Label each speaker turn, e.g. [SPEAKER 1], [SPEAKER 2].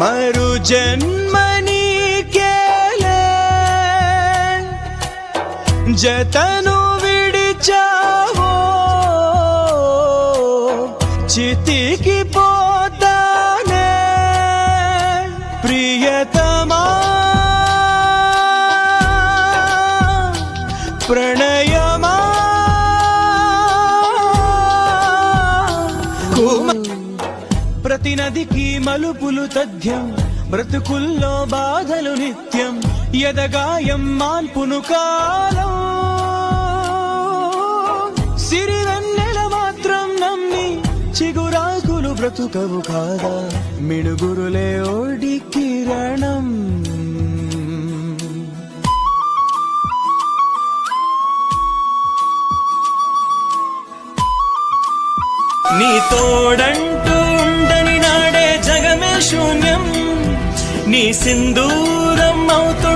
[SPEAKER 1] మరు జన్మనీకేలే జతను విడిచావో చితికి పోతానే ప్రియతమా ప్రణయమా ప్రతి నదికి మలుపులు తథ్యం బ్రతుకుల్లో బాధలు నిత్యం ఎదగాయం మాన్పును కాలం సిరివెన్నెల మాత్రం నమ్మి చిగురాకులు బ్రతుకవు కాదా మిడుగురులే ఓడి కిరణం నీ తోడంటూ ఉండని నాడే జగమే శూన్యం నీ సింధూరం అవుతు